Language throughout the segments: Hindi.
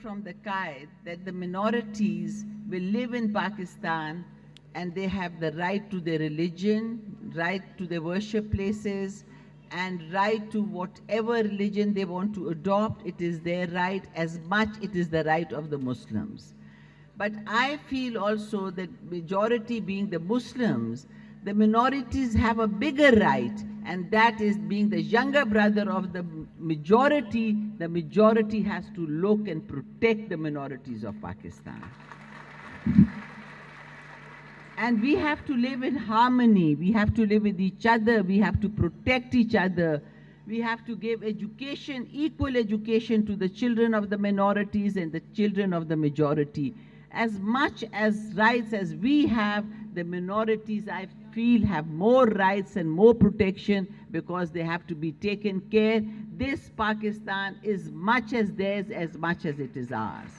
from the Qaid that the minorities will live in Pakistan and they have the right to their religion, right to their worship places, and right to whatever religion they want to adopt. It is their right as much it is the right of the Muslims. But I feel also that majority being the Muslims, the minorities have a bigger right, and that is being the younger brother of the majority has to look and protect the minorities of Pakistan. And we have to live in harmony. We have to live with each other. We have to protect each other. We have to give education, equal education to the children of the minorities and the children of the majority. As much as rights as we have, the minorities, I feel, have more rights and more protection because they have to be taken care. This Pakistan is much as theirs as much as it is ours.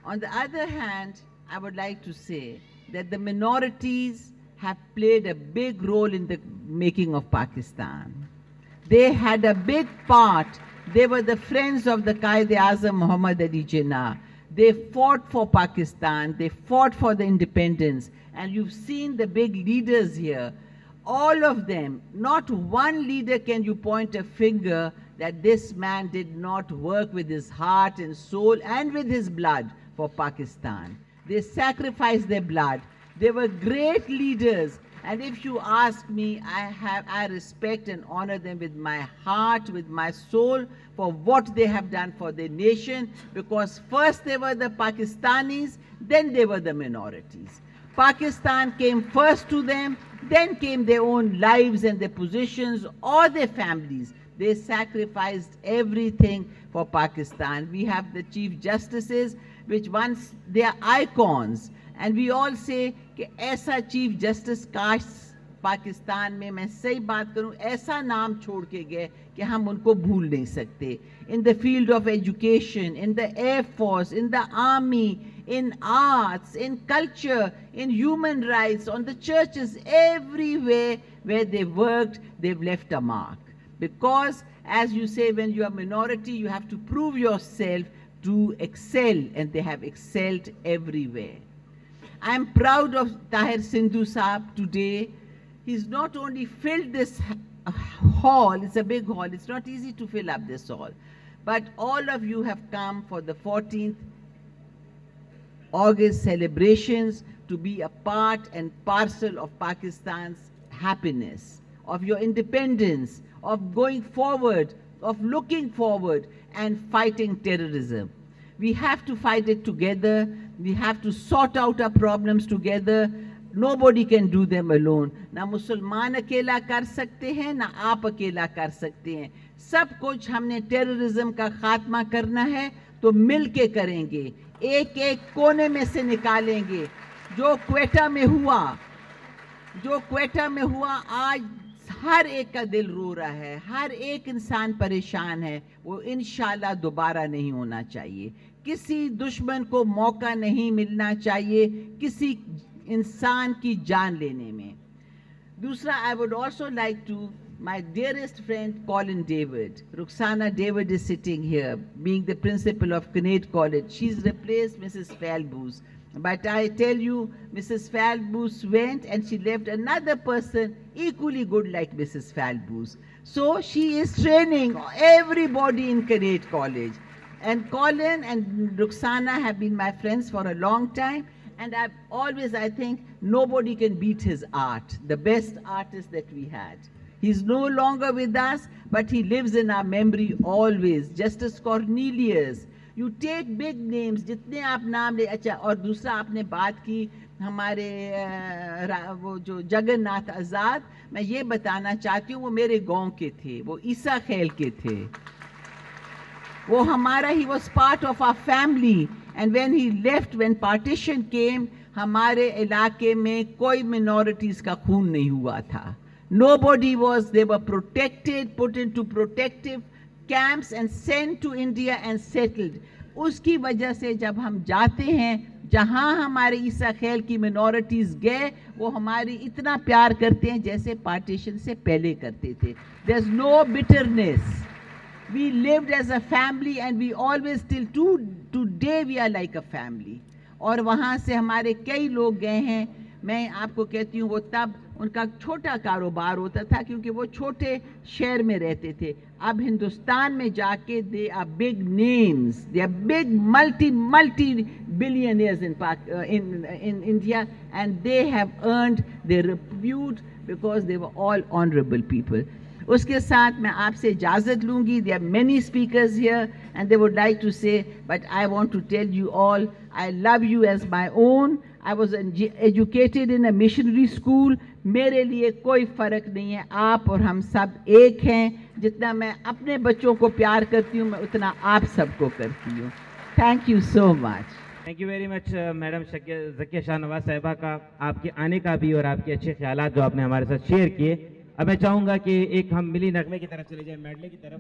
On the other hand, I would like to say that the minorities have played a big role in the making of Pakistan. They had a big part. They were the friends of the Quaid-e-Azam Muhammad Ali Jinnah. They fought for Pakistan. They fought for the independence. And you've seen the big leaders here. All of them, not one leader can you point a finger that this man did not work with his heart and soul and with his blood for Pakistan. They sacrificed their blood. They were great leaders. And if you ask me, I respect and honor them with my heart, with my soul, for what they have done for their nation, because first they were the Pakistanis, then they were the minorities. Pakistan came first to them, then came their own lives and their positions or their families. They sacrificed everything for Pakistan. We have the Chief Justices, which once they are icons. And we all say कि ऐसा चीफ जस्टिस काश पाकिस्तान में, मैं सही बात करूं, ऐसा नाम छोड़ के गए कि हम उनको भूल नहीं सकते. In the field of education, in the Air Force, in the army, in arts, in culture, in human rights, on the churches, everywhere where they worked, they've left a mark. Because, as you say, when you are minority, you have to prove yourself to excel, and they have excelled everywhere. I am proud of Tahir Sindhu Saab today. He's not only filled this hall, it's a big hall, it's not easy to fill up this hall, but all of you have come for the 14th August celebrations to be a part and parcel of Pakistan's happiness, of your independence, of going forward, of looking forward and fighting terrorism. We have to fight it together. We have to sort out our problems together. Nobody can do them alone. ना मुसलमान अकेला कर सकते हैं, ना आप अकेला कर सकते हैं. सब कुछ हमने टेररिज्म का खात्मा करना है तो मिल के करेंगे. एक एक कोने में से निकालेंगे. जो क्वेटा में हुआ आज हर एक का दिल रो रहा है, हर एक इंसान परेशान है. वो इंशाल्लाह दोबारा नहीं होना चाहिए. किसी दुश्मन को मौका नहीं मिलना चाहिए किसी इंसान की जान लेने में. दूसरा, I would also like to, my dearest friend Colin David, Ruxana David is sitting here, being the principal of Kinnaird College. She's replaced Mrs. Falbus. But I tell you, Mrs. Falbus went and she left another person equally good like Mrs. Falbus. So she is training everybody in Kinnaird College. And Colin and Ruxana have been my friends for a long time. And I've always, I think, nobody can beat his art, the best artist that we had. He's no longer with us, but he lives in our memory always. Justice Cornelius. You take big names, जितने आप नाम ले. अच्छा, और दूसरा आपने बात की हमारे वो जो जगन्नाथ आज़ाद, मैं ये बताना चाहती हूँ, वो मेरे गांव के थे, वो ईसा खेल के थे. वो हमारा, he was part of our family. And when he left, when partition came, हमारे इलाके में कोई minorities का खून नहीं हुआ था. Nobody was, they were protected, put into protective camps and sent to India and settled. उसकी वजह से जब हम जाते हैं, जहाँ हमारे ईसा खेल की minorities गए, वो हमारी इतना प्यार करते हैं जैसे partition से पहले करते थे. There's no bitterness. We lived as a family and we always till today we are like a family. और वहाँ से हमारे कई लोग गए हैं. मैं आपको कहती हूँ वो तब उनका छोटा कारोबार होता था क्योंकि वो छोटे शहर में रहते थे. अब हिंदुस्तान में जाके they are big names. They are big multi billionaires in India, and they have earned their repute because they were all honorable people. उसके साथ मैं आपसे इजाज़त लूँगी. There are many speakers here and they would like to say, but I want to tell you all, I love you as my own. I was educated in a missionary school. मेरे लिए कोई फ़र्क नहीं है. आप और हम सब एक हैं. जितना मैं अपने बच्चों को प्यार करती हूँ, मैं उतना आप सबको करती हूँ. Thank you so much. Thank you very much madam Zakia Shah Nawaz साहिबा का, आपके आने का भी और आपके अच्छे ख्यालात जो आपने हमारे साथ शेयर किए. अब मैं चाहूँगा कि एक हम मिली नगमे की तरफ चले जाए, मेडले की तरफ.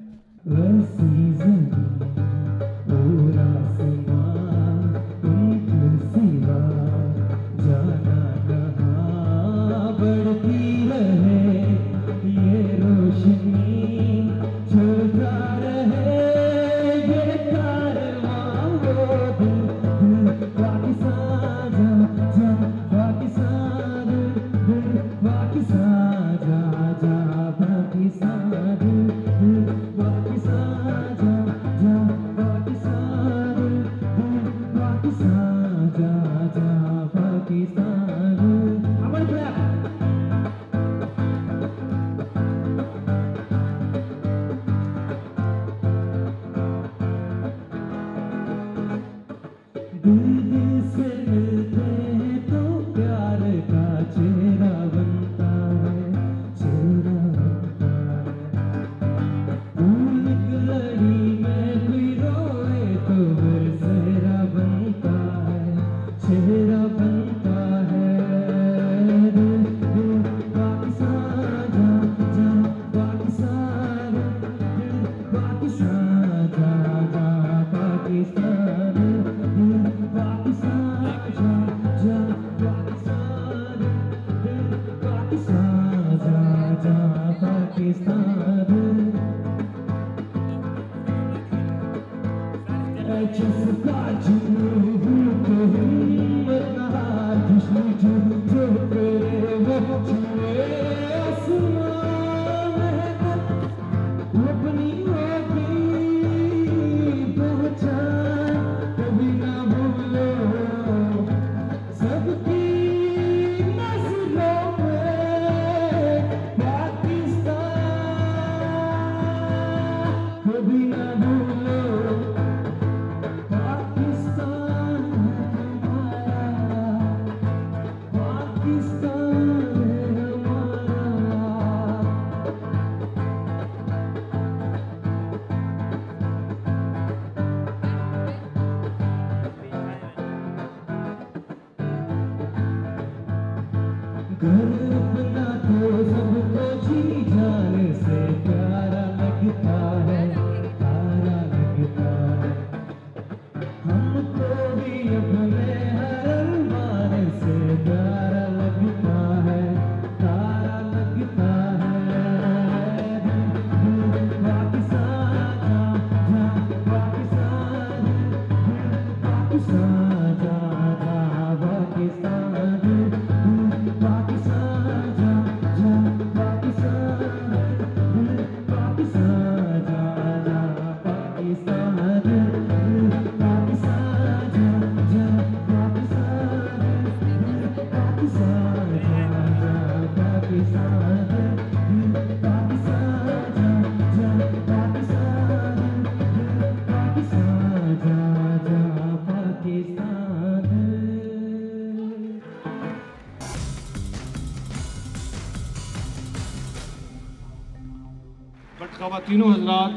ख़वातीनो हज़रात,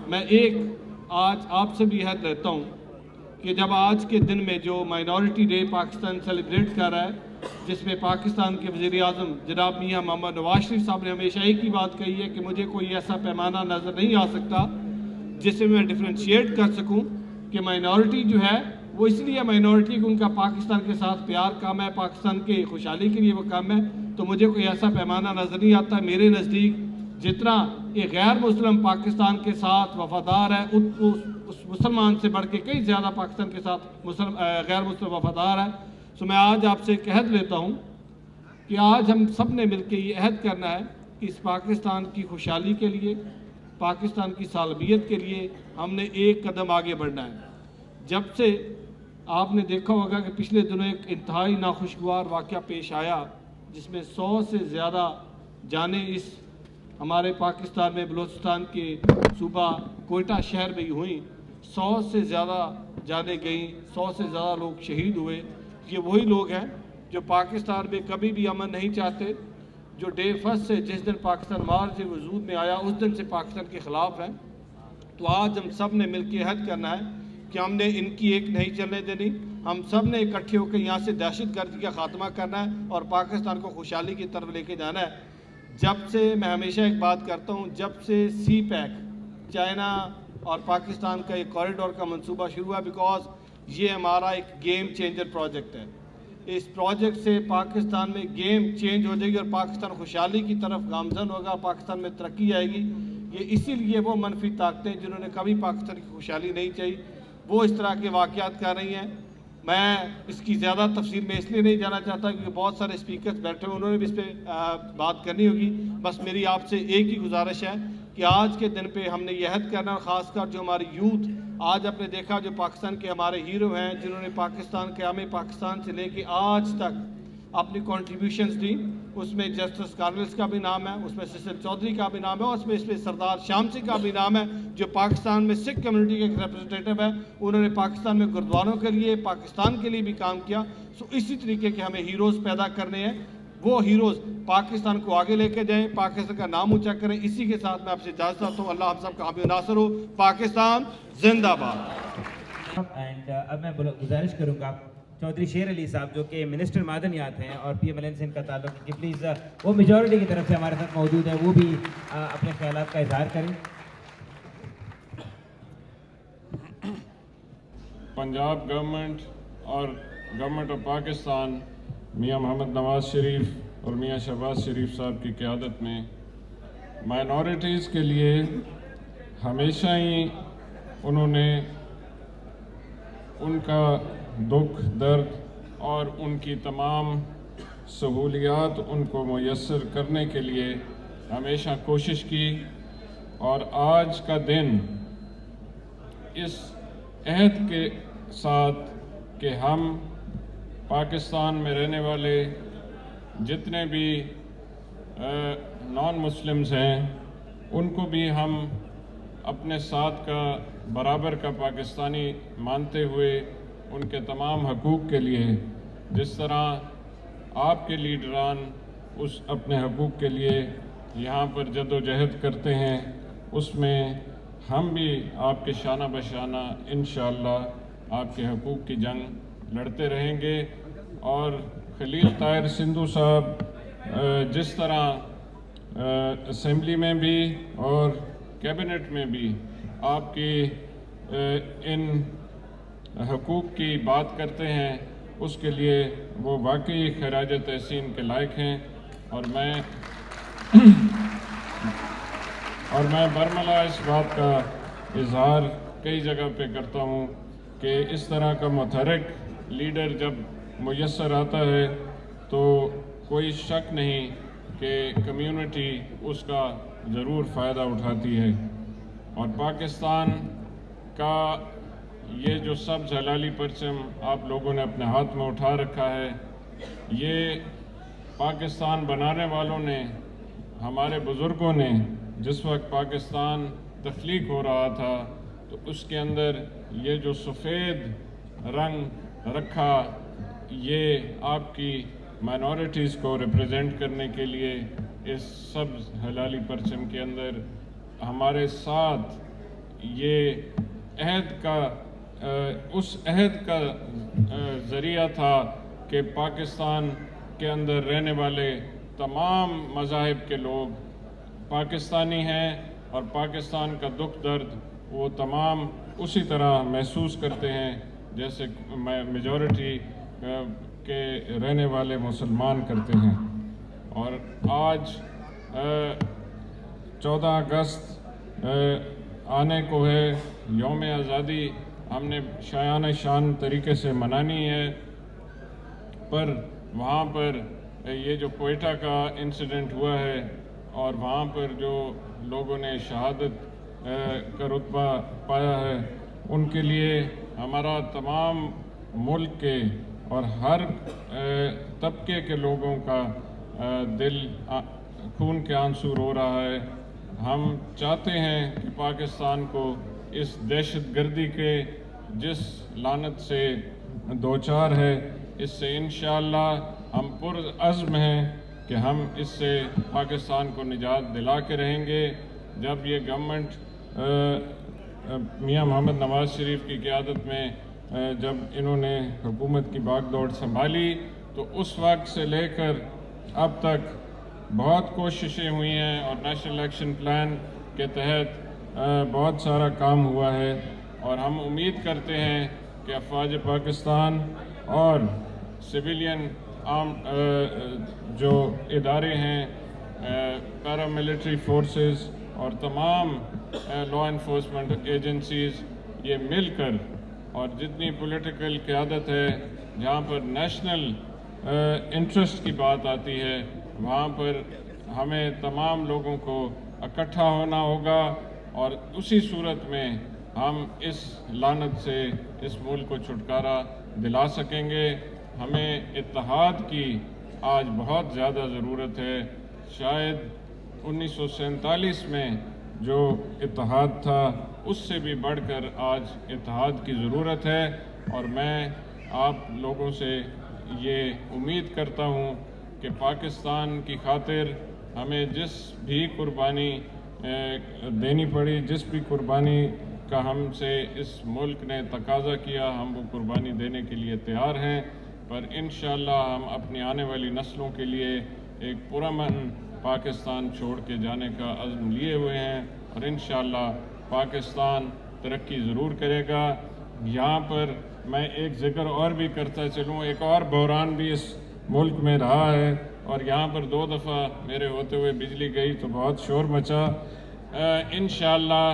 मैं आज आपसे भी यह कहता हूँ कि जब आज के दिन में जो माइनॉरिटी डे पाकिस्तान सेलिब्रेट कर रहा है, जिसमें पाकिस्तान के वज़ीर आज़म जनाब मियाँ मोहम्मद नवाज शरीफ साहब ने हमेशा एक ही बात कही है कि मुझे कोई ऐसा पैमाना नज़र नहीं आ सकता जिससे मैं डिफ्रेंशिएट कर सकूँ कि माइनॉरिटी जो है वो इसलिए माइनॉरिटी कि उनका पाकिस्तान के साथ प्यार कम है, पाकिस्तान के खुशहाली के लिए वो कम है. तो मुझे कोई ऐसा पैमाना नज़र नहीं आता. मेरे नज़दीक जितना एक गैर मुस्लिम पाकिस्तान के साथ वफादार है उस मुसलमान से बढ़ के कई ज़्यादा पाकिस्तान के साथ गैर मुस्लिम वफादार है। सो मैं आज आपसे एक अहद लेता हूँ कि आज हम सब ने मिल के ये अहद करना है कि इस पाकिस्तान की खुशहाली के लिए, पाकिस्तान की सालमियत के लिए हमने एक कदम आगे बढ़ना है। जब से आपने देखा होगा कि पिछले दिनों एक इंतहाई नाखुशगवार वाक़या पेश आया जिसमें 100 से ज़्यादा जानें इस हमारे पाकिस्तान में बलूचिस्तान के सूबा कोयटा शहर में ही हुई। 100 से ज़्यादा जानें गई, 100 से ज़्यादा लोग शहीद हुए। ये वही लोग हैं जो पाकिस्तान में कभी भी अमन नहीं चाहते, जो डे फर्स्ट से जिस दिन पाकिस्तान मार्च वजूद में आया उस दिन से पाकिस्तान के ख़िलाफ़ हैं। तो आज हम सब ने मिल के अहद करना है कि हमने इनकी एक नहीं चलने देनी। हम सब ने इकट्ठे होकर यहाँ से दहशतगर्दी का खात्मा करना है और पाकिस्तान को खुशहाली की तरफ लेके जाना है। जब से मैं हमेशा एक बात करता हूँ, जब से सी पैक चाइना और पाकिस्तान का एक कॉरिडोर का मंसूबा शुरू हुआ, बिकॉज ये हमारा एक गेम चेंजर प्रोजेक्ट है। इस प्रोजेक्ट से पाकिस्तान में गेम चेंज हो जाएगी और पाकिस्तान खुशहाली की तरफ गामजन होगा, पाकिस्तान में तरक्की आएगी। ये इसीलिए वो मनफी ताकतें जिन्होंने कभी पाकिस्तान की खुशहाली नहीं चाहिए वो इस तरह के वाक़यात कर रही हैं। मैं इसकी ज़्यादा तफसील में इसलिए नहीं जाना चाहता क्योंकि बहुत सारे स्पीकर्स बैठे हुए, उन्होंने भी इस पर बात करनी होगी। बस मेरी आपसे एक ही गुजारिश है कि आज के दिन पे हमने यह अहद करना, ख़ासकर जो हमारी यूथ आज आपने देखा जो पाकिस्तान के हमारे हीरो हैं जिन्होंने पाकिस्तान के हमें पाकिस्तान से लेके आज तक अपनी कॉन्ट्रीब्यूशंस दी, उसमें जस्टिस कार्नल्स का भी नाम है, उसमें सिसिल चौधरी का भी नाम है, उसमें इसमें सरदार श्याम सिंह का भी नाम है जो पाकिस्तान में सिख कम्युनिटी के एक रिप्रेजेंटेटिव है। उन्होंने पाकिस्तान में गुरुद्वारों के लिए, पाकिस्तान के लिए भी काम किया। सो इसी तरीके के हमें हीरोज़ पैदा करने हैं, वो हीरोज़ पाकिस्तान को आगे लेके जाएँ, पाकिस्तान का नाम ऊँचा करें। इसी के साथ मैं आपसे इजाज़त चाहता हूँ। अल्लाह हम सब का हामी नासर हो। पाकिस्तान जिंदाबाद। एंड अब मैं गुजारिश करूँगा चौधरी शेर अली साहब जो कि मिनिस्टर मादनियात हैं और PMLN से इनका ताल्लुक है कि प्लीज़ वो मेजॉरिटी की तरफ से हमारे साथ मौजूद है, वो भी अपने ख्यालात का इजहार करें। पंजाब गवर्नमेंट और गवर्नमेंट ऑफ पाकिस्तान मियां मोहम्मद नवाज शरीफ और मियां शहबाज शरीफ साहब की क़यादत में माइनॉरिटीज़ के लिए हमेशा ही उन्होंने उनका दुख दर्द और उनकी तमाम सहूलियात उनको मुयस्सर करने के लिए हमेशा कोशिश की। और आज का दिन इस अहद के साथ कि हम पाकिस्तान में रहने वाले जितने भी नॉन मुस्लिम्स हैं उनको भी हम अपने साथ का बराबर का पाकिस्तानी मानते हुए उनके तमाम हकूक़ के लिए जिस तरह आपके लीडरान उस अपने हकूक़ के लिए यहाँ पर जद्दोजहद करते हैं, उसमें हम भी आपके शाना बशाना इंशाअल्लाह आपके हकूक़ की जंग लड़ते रहेंगे। और खलील ताहिर सिंधु साहब जिस तरह असेंबली में भी और कैबिनेट में भी आपकी इन हकूक़ की बात करते हैं, उसके लिए वो वाकई खराज तहसीन के लायक हैं। और मैं बरमला इस बात का इजहार कई जगह पे करता हूँ कि इस तरह का मुतहर्रिक लीडर जब मुयस्सर आता है तो कोई शक नहीं कि कम्युनिटी उसका ज़रूर फ़ायदा उठाती है। और पाकिस्तान का ये जो सब्ज़ हलाली परचम आप लोगों ने अपने हाथ में उठा रखा है, ये पाकिस्तान बनाने वालों ने, हमारे बुज़ुर्गों ने जिस वक्त पाकिस्तान तख्लीक हो रहा था तो उसके अंदर ये जो सफ़ेद रंग रखा, ये आपकी माइनॉरिटीज़ को रिप्रेजेंट करने के लिए इस सब्ज़ हलाली परचम के अंदर हमारे साथ ये अहद का उस अहद का ज़रिया था कि पाकिस्तान के अंदर रहने वाले तमाम मज़ाहिब के लोग पाकिस्तानी हैं और पाकिस्तान का दुख दर्द वो तमाम उसी तरह महसूस करते हैं जैसे मेजॉरिटी के रहने वाले मुसलमान करते हैं। और आज 14 अगस्त आने को है, यौम आज़ादी हमने शायान शान तरीके से मनानी है, पर वहाँ पर ये जो कोयटा का इंसिडेंट हुआ है और वहाँ पर जो लोगों ने शहादत का रुतबा पाया है, उनके लिए हमारा तमाम मुल्क के और हर तबके के लोगों का दिल खून के आंसू रो रहा है। हम चाहते हैं कि पाकिस्तान को इस दहशतगर्दी के जिस लानत से दो चार है, इससे इंशाअल्लाह हम पुरअज़्म हैं कि हम इससे पाकिस्तान को निजात दिला के रहेंगे। जब ये गवर्नमेंट मियां मोहम्मद नवाज़ शरीफ की क़यादत में जब इन्होंने हुकूमत की बागडोर संभाली, तो उस वक्त से लेकर अब तक बहुत कोशिशें हुई हैं और नेशनल एक्शन प्लान के तहत बहुत सारा काम हुआ है, और हम उम्मीद करते हैं कि अफवाज पाकिस्तान और सिविलियन आर्म जो इदारे हैं, पैरामिलिट्री फोर्सेस और तमाम लॉ इन्फोर्समेंट एजेंसीज़, ये मिलकर और जितनी पॉलिटिकल क़यादत है जहाँ पर नेशनल इंटरेस्ट की बात आती है, वहाँ पर हमें तमाम लोगों को इकट्ठा होना होगा, और उसी सूरत में हम इस लानत से इस मुल्क को छुटकारा दिला सकेंगे। हमें इत्तेहाद की आज बहुत ज़्यादा ज़रूरत है। शायद 1947 में जो इत्तेहाद था, उससे भी बढ़कर आज इत्तेहाद की ज़रूरत है, और मैं आप लोगों से ये उम्मीद करता हूँ कि पाकिस्तान की खातिर हमें जिस भी कुर्बानी देनी पड़ी, जिस भी कुर्बानी का हमसे इस मुल्क ने तकाज़ा किया, हम वो कुर्बानी देने के लिए तैयार हैं। पर इंशाअल्लाह हम अपनी आने वाली नस्लों के लिए एक पुरअमन पाकिस्तान छोड़ के जाने का अज़्म लिए हुए हैं, और इंशाअल्लाह पाकिस्तान तरक्की ज़रूर करेगा। यहाँ पर मैं एक ज़िक्र और भी करता चलूँ, एक और बहरान भी इस मुल्क में रहा है, और यहाँ पर 2 दफ़ा मेरे होते हुए बिजली गई तो बहुत शोर मचा। इंशाअल्लाह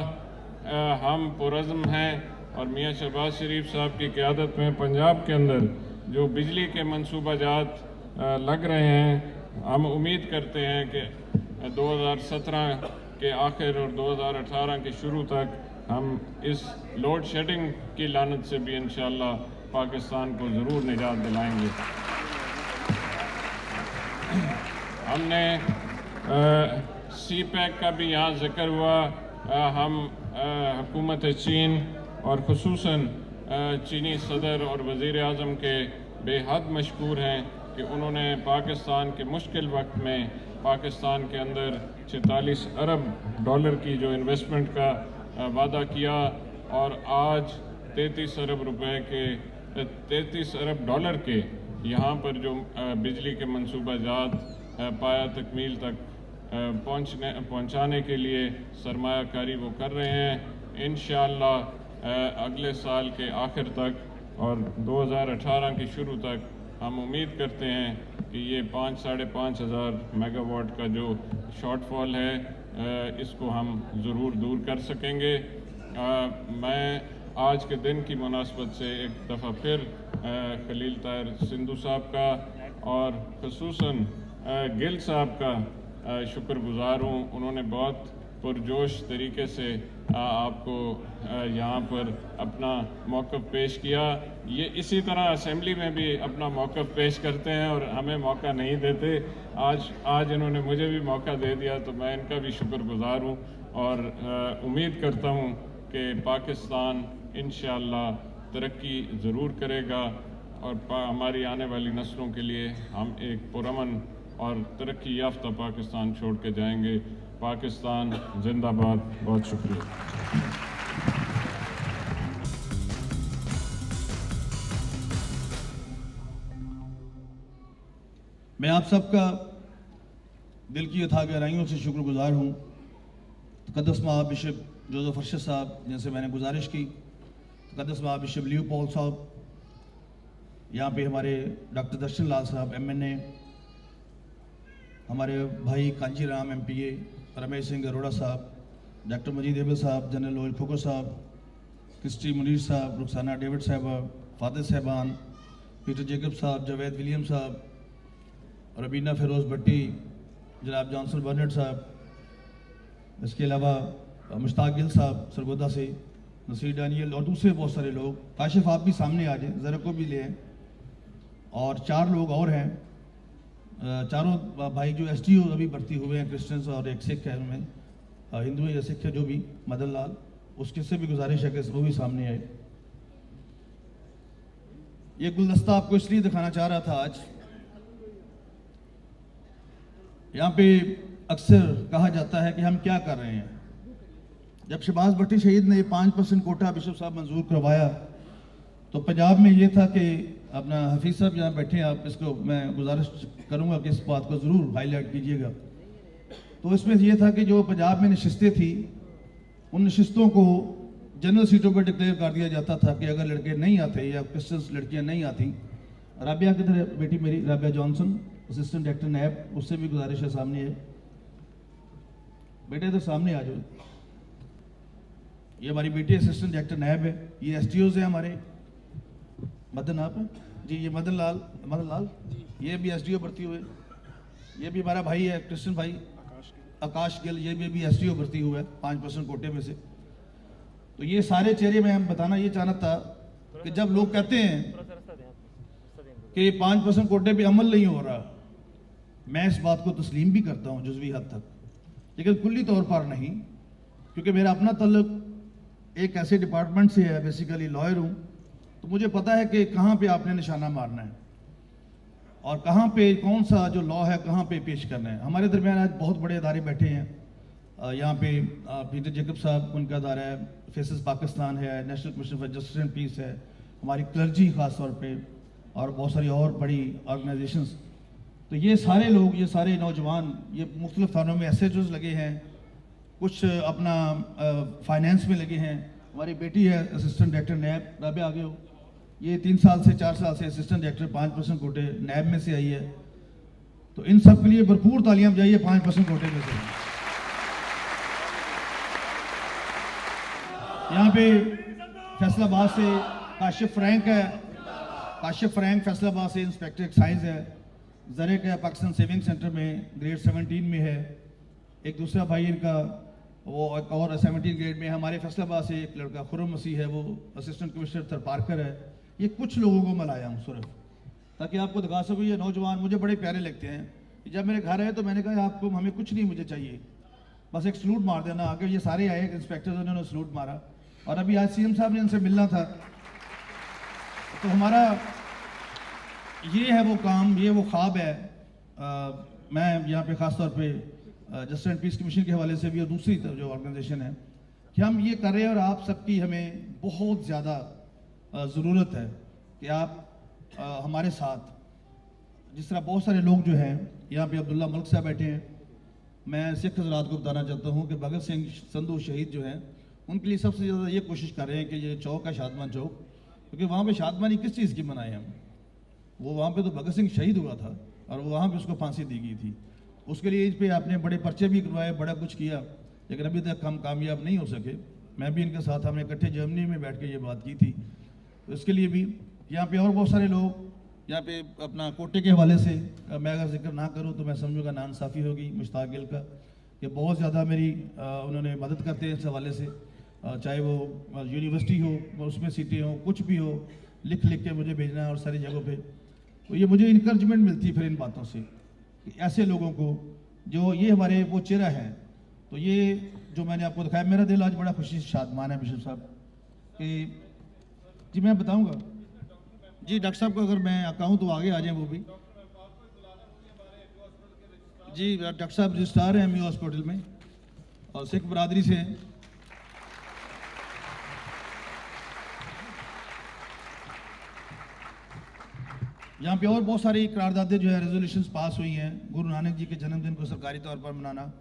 हम पुरअज़्म हैं, और मियाँ शहबाज शरीफ साहब की क़यादत में पंजाब के अंदर जो बिजली के मंसूबाजात लग रहे हैं, हम उम्मीद करते हैं कि 2017 के आखिर और 2018 के शुरू तक हम इस लोड शेडिंग की लानत से भी इंशाअल्लाह पाकिस्तान को ज़रूर निजात दिलाएंगे। हमने CPEC का भी यहाँ ज़िक्र हुआ। हम हुकूमत चीन और ख़ुसूसन चीनी सदर और वज़ीर आज़म के बेहद मशकूर हैं कि उन्होंने पाकिस्तान के मुश्किल वक्त में पाकिस्तान के अंदर 46 अरब डॉलर की जो इन्वेस्टमेंट का वादा किया, और आज 33 अरब रुपए के 33 अरब डॉलर के यहाँ पर जो बिजली के मंसूबाजात पाया तकमील तक पहुँचाने के लिए सरमायाकारी वो कर रहे हैं। इंशाअल्लाह अगले साल के आखिर तक और 2018 के शुरू तक हम उम्मीद करते हैं कि ये 5-5.5 हज़ार मेगावाट का जो शॉर्टफॉल है, इसको हम ज़रूर दूर कर सकेंगे। मैं आज के दिन की मुनासबत से एक दफ़ा फिर खलील ताहिर सिंधु साहब का और ख़ुसूसन गिल साहब का शुक्रगुज़ार हूँ। उन्होंने बहुत पुरजोश तरीके से आपको यहाँ पर अपना मौक़िफ़ पेश किया। ये इसी तरह असेंबली में भी अपना मौक़िफ़ पेश करते हैं और हमें मौका नहीं देते। आज इन्होंने मुझे भी मौका दे दिया, तो मैं इनका भी शुक्रगुज़ार हूँ, और उम्मीद करता हूँ कि पाकिस्तान इंशाअल्लाह तरक्की ज़रूर करेगा, और हमारी आने वाली नस्लों के लिए हम एक पुरअमन और तरक्की याफ्ता पाकिस्तान छोड़ के जाएंगे। पाकिस्तान जिंदाबाद। बहुत शुक्रिया। मैं आप सबका दिल की अथाह गहराइयों से शुक्रगुजार हूँ। तक़द्दस महाब बिशप जोसेफ अरशद साहब, जिनसे मैंने गुजारिश की, तक़द्दस महाब बिशप लियो पॉल साहब, यहाँ पे हमारे डॉक्टर दर्शन लाल साहब MNA, हमारे भाई कांजी राम MPA, रमेश सिंह अरोड़ा साहब, डॉक्टर मजीद एबल साहब, जनरल लोहिल खोखर साहब, क्रिस्टी मुनीर साहब, रुखसाना डेविड साहबा, फातिह साहबान, पीटर जेकब साहब, जावेद विलियम साहब, रबीना फिरोज़ भट्टी, जनाब जॉनसन बर्नेट साहब, इसके अलावा मुश्ताक गिल साहब सरगोदा से, नसीर डानियल और दूसरे बहुत सारे लोग। काशिफ आप भी सामने आ जाएं, ज़रा को भी ले आएं। और 4 लोग और हैं, चारों भाई जो STO अभी भर्ती हुए हैं, क्रिश्चियंस और एक सिख है, उनमें हिंदू या सिख है जो भी, मदन लाल, उसके से भी गुजारिश है कि वो भी सामने आए। ये गुलदस्ता आपको इसलिए दिखाना चाह रहा था आज। यहाँ पे अक्सर कहा जाता है कि हम क्या कर रहे हैं। जब शहबाज भट्टी शहीद ने 5% कोटा बिशप साहब मंजूर करवाया तो पंजाब में ये था कि अपना हफीज़ साहब यहाँ बैठे हैं, आप इसको मैं गुजारिश करूँगा कि इस बात को ज़रूर हाईलाइट कीजिएगा। तो इसमें ये था कि जो पंजाब में नशिस्तें थी, उन नशिस्तों को जनरल सीटों पर डिक्लेयर कर दिया जाता था कि अगर लड़के नहीं आते या क्रिश्चियंस लड़कियाँ नहीं आती। राबिया किधर है बेटी मेरी, राबिया जॉनसन, असिस्टेंट डायरेक्टर नैब, उससे भी गुजारिश है सामने है बेटे, तो सामने आ जाओ। ये हमारी बेटी असिस्टेंट डायरेक्टर नैब है। ये STOs हैं हमारे, मदन आप हैं जी, ये मदन लाल ये भी SDO भर्ती हुए। ये भी हमारा भाई है, क्रिश्चियन भाई आकाश गिल, ये भी SDO भर्ती हुआ है 5% कोटे में से। तो ये सारे चेहरे मैं बताना ये चाहना था कि जब लोग कहते हैं कि 5% कोटे पे अमल नहीं हो रहा, मैं इस बात को तस्लीम भी करता हूँ जुज़वी हद तक, लेकिन कुल्ली तौर पर नहीं, क्योंकि मेरा अपना तल्लुक एक ऐसे डिपार्टमेंट से है, बेसिकली लॉयर हूँ, तो मुझे पता है कि कहाँ पे आपने निशाना मारना है और कहाँ पे कौन सा जो लॉ है कहाँ पे पेश करना है। हमारे दरमियान आज बहुत बड़े अदारे बैठे हैं, यहाँ पे पीटर जेकब साहब उनका अदारा है, फेसेस पाकिस्तान है, national commission for justice and peace है, हमारी क्लर्जी ख़ास तौर पे, और बहुत सारी और बड़ी ऑर्गेनाइजेशंस। तो ये सारे लोग, ये सारे नौजवान, ये मुख्तलिफ थानों में SHOs लगे हैं, कुछ अपना फाइनेंस में लगे हैं। हमारी बेटी है असिस्टेंट डायरेक्टर नैब, राबिया आगे हो, ये 3 साल से 4 साल से असिस्टेंट डायरेक्टर 5% कोटे नैब में से आई है। तो इन सब के लिए भरपूर तालियां बजाइए 5% कोटे में से। यहाँ पे फैसलाबाद से काशिफ फ्रैंक है, काशिफ फ्रैंक फैसलाबाद से इंस्पेक्टर एक्साइज है। ज़रेक है पाकिस्तान सेविंग सेंटर में ग्रेड 17 में है। एक दूसरा भाई इनका वो एक और 17 ग्रेड में। हमारे फैसलाबाद से एक लड़का खुर्रम मसीह है, वो असिस्टेंट कमिश्नर थरपारकर है। ये कुछ लोगों को मैं लाया हूँ सिर्फ ताकि आपको दिखा सकूँ। ये नौजवान मुझे बड़े प्यारे लगते हैं। जब मेरे घर आए तो मैंने कहा आपको, हमें कुछ नहीं मुझे चाहिए, बस एक सलूट मार देना। आगे ये सारे आए इंस्पेक्टर्स, उन्होंने सलूट मारा। और अभी आज CM साहब ने इनसे मिलना था, तो हमारा ये है वो काम, ये वो ख्वाब है। मैं यहाँ पे ख़ास तौर पे जस्टिस एंड पीस कमीशन के हवाले से भी और दूसरी जो ऑर्गेनाइजेशन है कि हम ये कर रहे हैं, और आप सबकी हमें बहुत ज़्यादा ज़रूरत है कि आप हमारे साथ, जिस तरह बहुत सारे लोग जो हैं यहाँ पे, अब्दुल्ला मलिक साहब बैठे हैं। मैं सिख हज़रात को बताना चाहता हूँ कि भगत सिंह संधू शहीद जो हैं, उनके लिए सबसे ज़्यादा ये कोशिश कर रहे हैं कि ये चौक है शादमान चौक, क्योंकि वहाँ पे शादमानी किस चीज़ की मनाए हम, वो वहाँ पे तो भगत सिंह शहीद हुआ था और वहाँ पे उसको फांसी दी गई थी। उसके लिए इस पे आपने बड़े पर्चे भी करवाए, बड़ा कुछ किया, लेकिन अभी तक हम कामयाब नहीं हो सके। मैं भी इनके साथ, हमने इकट्ठे जर्मनी में बैठ के ये बात की थी। तो इसके लिए भी यहाँ पे और बहुत सारे लोग यहाँ पे अपना कोटे के हवाले से, मैं अगर जिक्र ना करूँ तो मैं समझूँगा नाइंसाफ़ी होगी मुश्ताक गिल का, कि बहुत ज़्यादा मेरी उन्होंने मदद करते हैं इस हवाले से, चाहे वो यूनिवर्सिटी हो, उसमें सीटें हो, कुछ भी हो, लिख के मुझे भेजना है और सारी जगहों पे। तो ये मुझे इंकरेजमेंट मिलती है फिर इन बातों से कि ऐसे लोगों को जो ये हमारे वो चेहरा है। तो ये जो मैंने आपको दिखाया, मेरा दिल आज बड़ा खुशी से शादमान है बिशप साहब कि जी मैं बताऊंगा जी। डॉक्टर साहब को अगर मैं कहूँ तो आगे आ जाएं वो भी जी। डॉक्टर साहब रजिस्ट्रार हैं MU हॉस्पिटल में और सिख बरादरी से हैं। यहाँ पे और बहुत सारी करारदादें जो है रेजोल्यूशंस पास हुई हैं। गुरु नानक जी के जन्मदिन को सरकारी तौर पर मनाना,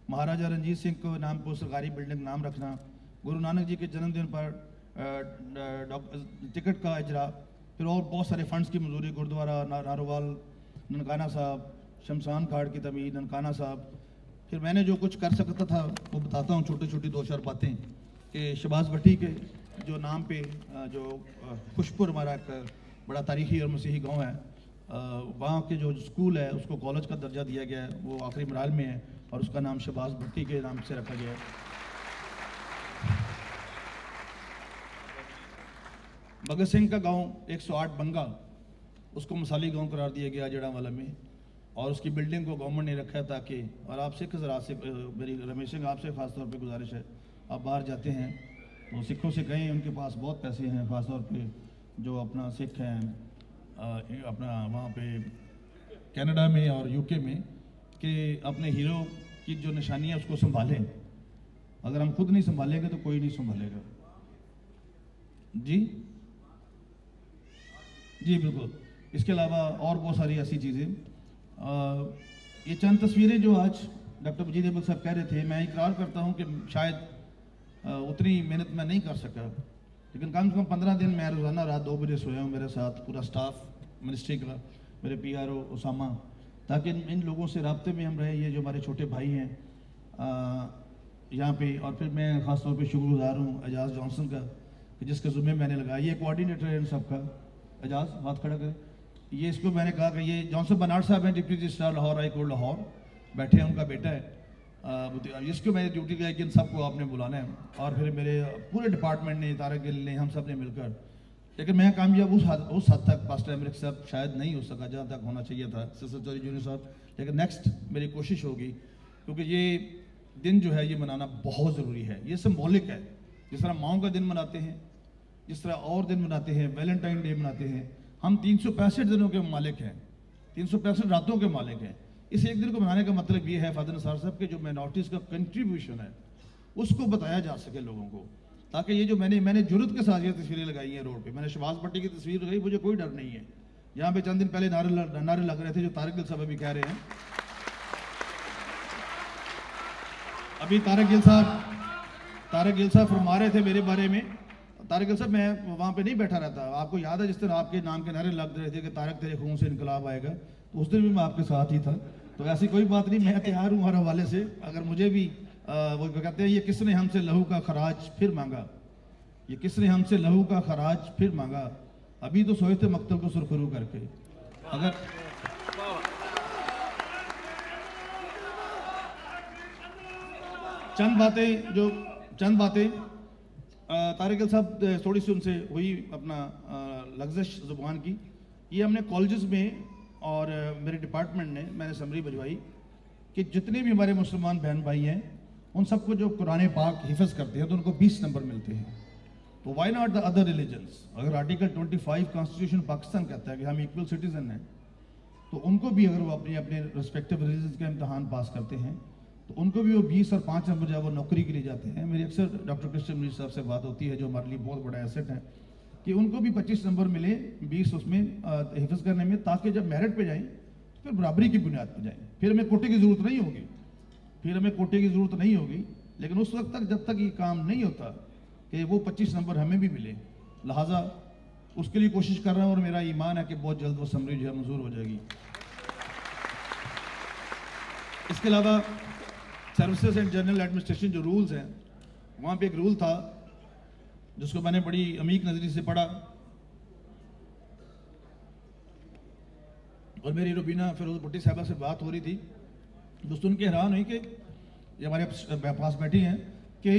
महाराजा रंजीत सिंह को नाम को सरकारी बिल्डिंग नाम रखना, गुरु नानक जी के जन्मदिन पर टिकट का इजरा, फिर और बहुत सारे फंड्स की मंजूरी, गुरुद्वारा नारोवाल, ननकाना साहब, शमशान घाट की तमीर, ननकाना साहब, फिर मैंने जो कुछ कर सकता था वो बताता हूँ, छोटी छोटी 2-4 बातें कि शहबाज भट्टी के जो नाम पे जो खुशपुर हमारा एक बड़ा तारीखी और मसीही गांव है, वहाँ के जो स्कूल है उसको कॉलेज का दर्जा दिया गया है, वो आखिरी मराहल में है और उसका नाम शहबाज भट्टी के नाम से रखा गया है। भगत सिंह का गांव 108 बंगा, उसको मसाली गांव करार दिया गया जड़ावाला में, और उसकी बिल्डिंग को गवर्नमेंट ने रखा है ताकि, और आप सिख हजरात से मेरी रमेश सिंह आपसे ख़ास तौर पे गुजारिश है, आप बाहर जाते हैं तो सिखों से कहें, उनके पास बहुत पैसे हैं, ख़ास तौर पे जो अपना सिख हैं अपना वहाँ पे कनाडा में और यूके में, कि अपने हीरो की जो निशानी है उसको संभालें। अगर हम खुद नहीं संभालेंगे तो कोई नहीं संभालेगा। जी जी बिल्कुल। इसके अलावा और बहुत सारी ऐसी चीज़ें, ये चंद तस्वीरें जो आज डॉक्टर वजीर अहमद साहब कह रहे थे, मैं इकरार करता हूँ कि शायद उतनी मेहनत मैं नहीं कर सका, लेकिन कम से कम 15 दिन मैं रोज़ाना रात 2 बजे सोया हूँ, मेरे साथ पूरा स्टाफ मिनिस्ट्री का, मेरे PRO उसामा, ताकि इन लोगों से राब्ते में हम रहे। ये जो हमारे छोटे भाई हैं यहाँ पे, और फिर मैं ख़ास तौर पे शुक्रगुजार हूँ एजाज जॉनसन का कि जिसके ज़ुम्मे मैंने लगाया। ये कोऑर्डिनेटर है इन सब का, एजाज हाथ खड़ा करें। ये इसको मैंने कहा कि ये जॉनसन बनाट साहब हैं, deputy registrar Lahore high court Lahore, बैठे हैं, उनका बेटा है। इसको मैंने ड्यूटी दिया कि इन सबको आपने बुलाना है, और फिर मेरे पूरे डिपार्टमेंट ने, तारक गिल ने, हम सब ने मिलकर, लेकिन मैं कामयाब उस हद तक पास्टर एमरिक साहब शायद नहीं हो सका जहाँ तक होना चाहिए था, सिस्टर चौधरी जूनियर साहब, लेकिन नेक्स्ट मेरी कोशिश होगी, क्योंकि ये दिन जो है ये मनाना बहुत ज़रूरी है। ये सिंबॉलिक है, जिस तरह माओं का दिन मनाते हैं, जिस तरह और दिन मनाते हैं, वैलेंटाइन डे मनाते हैं, हम 365 दिनों के मालिक हैं, 365 रातों के मालिक हैं। इस एक दिन को मनाने का मतलब ये है फादर निसार साहब के जो माइनॉरिटीज़ का कंट्रीब्यूशन है उसको बताया जा सके लोगों को, ताकि ये जो मैंने जुर्रत के साथ ये तस्वीरें लगाई हैं रोड पे, मैंने शहबाज भट्टी की तस्वीर लगाई, मुझे कोई डर नहीं है। यहाँ पे चंद दिन पहले नारे लग रहे थे जो तारक गिल साहब अभी कह रहे हैं। अभी तारक गिल साहब फरमा रहे थे मेरे बारे में। तारक गिल साहब, मैं वहाँ पे नहीं बैठा रहता, आपको याद है जिस तरह आपके नाम के नारे लग रहे थे कि तारक तेरे खून से इनकलाब आएगा, तो उस दिन भी मैं आपके साथ ही था। तो ऐसी कोई बात नहीं, मैं तैयार हूँ हर हवाले से। अगर मुझे भी वो कहते हैं ये किसने हमसे लहू का खराज फिर मांगा, ये किसने हमसे लहू का खराज फिर मांगा, अभी तो सोए थे मक्तल को सुरखरू करके। अगर चंद बातें तारिक गिल साहब थोड़ी सी उनसे हुई अपना लग्जश ज़ुबान की। ये हमने कॉलेजेस में और मेरे डिपार्टमेंट ने मैंने समरी भिजवाई कि जितने भी हमारे मुसलमान बहन भाई हैं उन सबको जो कुरान पाक हिफज करते हैं तो उनको 20 नंबर मिलते हैं। तो why not the other religions? अगर आर्टिकल 25 कॉन्स्टिट्यूशन पाकिस्तान कहता है कि हम इक्वल सिटीजन हैं, तो उनको भी अगर वो अपने रिस्पेक्टिव रिलीजन का इम्तहान पास करते हैं तो उनको भी वो 20 और 5 नंबर जब वो नौकरी के लिए जाते हैं। मेरी अक्सर डॉक्टर क्रिश्चियन मीर साहब से बात होती है, जो हमारे लिए बहुत बड़ा एसेट है, कि उनको भी 25 नंबर मिले, 20 उसमें हिफज करने में, ताकि जब मेरिट पे जाएं तो फिर बराबरी की बुनियाद पर जाएं, फिर हमें कोटे की ज़रूरत नहीं होगी। लेकिन उस वक्त तक जब तक ये काम नहीं होता कि वो 25 नंबर हमें भी मिले, लिहाजा उसके लिए कोशिश कर रहा हूँ और मेरा ईमान है कि बहुत जल्द वो समरी जो है मंजूर हो जाएगी। इसके अलावा सर्विसेज एंड जनरल एडमिनिस्ट्रेशन जो रूल्स हैं, वहाँ पे एक रूल था जिसको मैंने बड़ी अमीक नज़री से पढ़ा और मेरी रुबीना फिरोज भट्टी साहबा से बात हो रही थी, दोस्तों उनके हैरान हुई कि ये हमारे पास बैठी हैं कि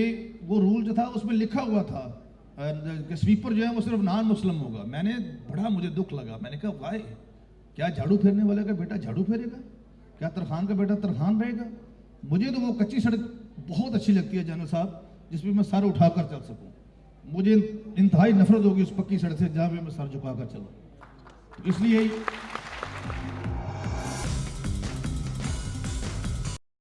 वो रूल जो था उसमें लिखा हुआ था कि स्वीपर जो है वो सिर्फ नॉन मुस्लिम होगा। मुझे दुख लगा, मैंने कहा वाह, क्या झाड़ू फेरने वाले का बेटा झाड़ू फेरेगा? क्या तरखान का बेटा तरखान रहेगा? मुझे तो वो कच्ची सड़क बहुत अच्छी लगती है जनरल साहब, जिसमें मैं सर उठाकर चल सकूं। मुझे इंतहाई नफरत होगी उस पक्की सड़क से जहाँ पे मैं सर झुकाकर चलूँ। इसलिए